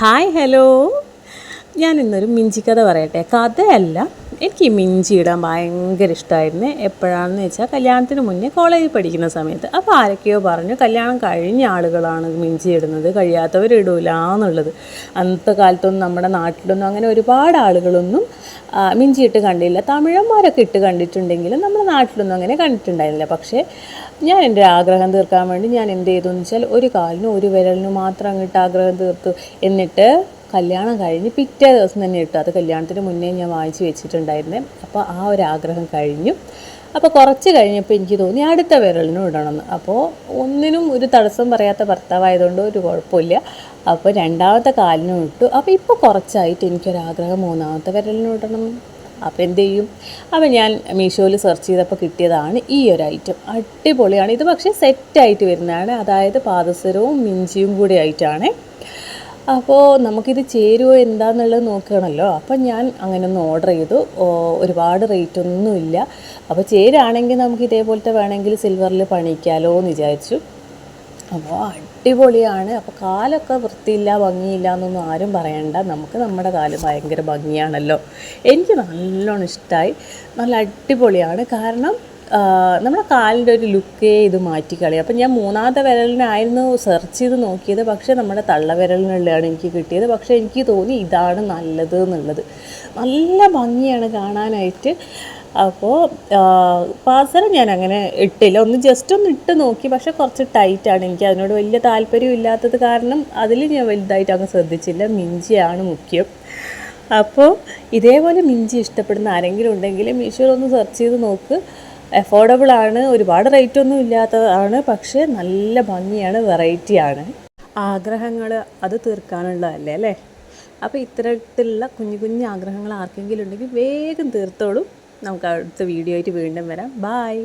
Hi hello, ഞാൻ ഇന്നൊരു മിഞ്ചി കഥ പറയട്ടെ. കഥയല്ല, എനിക്ക് ഈ മിഞ്ചി ഇടാൻ ഭയങ്കര ഇഷ്ടമായിരുന്നു. എപ്പോഴാണെന്ന് വെച്ചാൽ കല്യാണത്തിന് മുന്നേ കോളേജിൽ പഠിക്കുന്ന സമയത്ത്. അപ്പോൾ ആരൊക്കെയോ പറഞ്ഞു കല്യാണം കഴിഞ്ഞ ആളുകളാണ് മിഞ്ചി ഇടുന്നത്, കഴിയാത്തവർ ഇടൂല എന്നുള്ളത്. അന്നത്തെ കാലത്തൊന്നും നമ്മുടെ നാട്ടിലൊന്നും അങ്ങനെ ഒരുപാട് ആളുകളൊന്നും മിഞ്ചി ഇട്ട് കണ്ടില്ല. തമിഴന്മാരൊക്കെ ഇട്ട് കണ്ടിട്ടുണ്ടെങ്കിലും നമ്മുടെ നാട്ടിലൊന്നും അങ്ങനെ കണ്ടിട്ടുണ്ടായിരുന്നില്ല. പക്ഷേ ഞാൻ എൻ്റെ ആഗ്രഹം തീർക്കാൻ വേണ്ടി ഞാൻ എന്ത് ചെയ്തെന്ന് വെച്ചാൽ ഒരു കാലിനും ഒരു വിരലിനും മാത്രം അങ്ങോട്ട് ആഗ്രഹം തീർത്തു. എന്നിട്ട് കല്യാണം കഴിഞ്ഞ് പിറ്റേ ദിവസം തന്നെ ഇട്ടു. അത് കല്യാണത്തിന് മുന്നേ ഞാൻ വാങ്ങിച്ച് വെച്ചിട്ടുണ്ടായിരുന്നേ. അപ്പോൾ ആ ഒരു ആഗ്രഹം കഴിഞ്ഞു. അപ്പോൾ കുറച്ച് കഴിഞ്ഞപ്പോൾ എനിക്ക് തോന്നി അടുത്ത വിരലിനും ഇടണമെന്ന്. അപ്പോൾ ഒന്നിനും ഒരു തടസ്സം പറയാത്ത ഭർത്താവായതുകൊണ്ട് ഒരു കുഴപ്പമില്ല. അപ്പോൾ രണ്ടാമത്തെ കാലിനും ഇട്ടു. അപ്പോൾ ഇപ്പോൾ കുറച്ചായിട്ട് എനിക്കൊരാഗ്രഹം മൂന്നാമത്തെ വിരലിനും ഇടണം. അപ്പോൾ എന്ത് ചെയ്യും? അപ്പോൾ ഞാൻ മീഷോയിൽ സെർച്ച് ചെയ്തപ്പോൾ കിട്ടിയതാണ് ഈ ഒരു ഐറ്റം. അടിപൊളിയാണ് ഇത്. പക്ഷേ സെറ്റായിട്ട് വരുന്നതാണ്, അതായത് പാദസരവും മിഞ്ചിയും കൂടി ആയിട്ടാണ്. അപ്പോൾ നമുക്കിത് ചേരുമോ എന്താണെന്നുള്ളത് നോക്കണമല്ലോ. അപ്പോൾ ഞാൻ അങ്ങനെ ഒന്ന് ഓർഡർ ചെയ്തു. ഒരുപാട് റേറ്റ് ഒന്നുമില്ല. അപ്പോൾ ചേരുകയാണെങ്കിൽ നമുക്ക് ഇതേപോലത്തെ വേണമെങ്കിൽ സിൽവറിൽ പണിയിക്കാമല്ലോ എന്ന് വിചാരിച്ചു. അപ്പോൾ അടിപൊളിയാണ്. അപ്പോൾ കാലൊക്കെ വൃത്തിയില്ല ഭംഗിയില്ല എന്നൊന്നും ആരും പറയണ്ട. നമുക്ക് നമ്മുടെ കാല് ഭയങ്കര ഭംഗിയാണല്ലോ. എനിക്ക് നല്ലോണം ഇഷ്ടമായി. നല്ല അടിപൊളിയാണ്. കാരണം നമ്മുടെ കാലിൻ്റെ ഒരു ലുക്കേ ഇത് മാറ്റിക്കളയും. അപ്പം ഞാൻ മൂന്നാമത്തെ വിരലിനായിരുന്നു സെർച്ച് ചെയ്ത് നോക്കിയത്. പക്ഷേ നമ്മുടെ തള്ളവിരലിനുള്ളതാണ് എനിക്ക് കിട്ടിയത്. പക്ഷേ എനിക്ക് തോന്നി ഇതാണ് നല്ലത് എന്നുള്ളത്. നല്ല ഭംഗിയാണ് കാണാനായിട്ട്. അപ്പോൾ പാദസരം ഞാൻ അങ്ങനെ ഇട്ടില്ല, ജസ്റ്റ് ഒന്ന് ഇട്ട് നോക്കി. പക്ഷേ കുറച്ച് ടൈറ്റാണ്. എനിക്ക് അതിനോട് വലിയ താല്പര്യം ഇല്ലാത്തത് കാരണം അതിൽ ഞാൻ വലുതായിട്ട് അങ്ങ് ശ്രദ്ധിച്ചില്ല. മിഞ്ചിയാണ് മുഖ്യം. അപ്പോൾ ഇതേപോലെ മിഞ്ചി ഇഷ്ടപ്പെടുന്ന ആരെങ്കിലും ഉണ്ടെങ്കിൽ മീഷോയിലൊന്ന് സെർച്ച് ചെയ്ത് നോക്ക്. അഫോർഡബിളാണ്, ഒരുപാട് റേറ്റൊന്നും ഇല്ലാത്തതാണ്. പക്ഷേ നല്ല ഭംഗിയാണ്, വെറൈറ്റിയാണ്. ആഗ്രഹങ്ങൾ അത് തീർക്കാനുള്ളതല്ലേ അല്ലേ? അപ്പോൾ ഇത്തരത്തിലുള്ള കുഞ്ഞു കുഞ്ഞു ആഗ്രഹങ്ങൾ ആർക്കെങ്കിലും ഉണ്ടെങ്കിൽ വേഗം തീർത്തോളൂ. നമുക്ക് അടുത്ത വീഡിയോ ആയിട്ട് വീണ്ടും വരാം. ബായ്.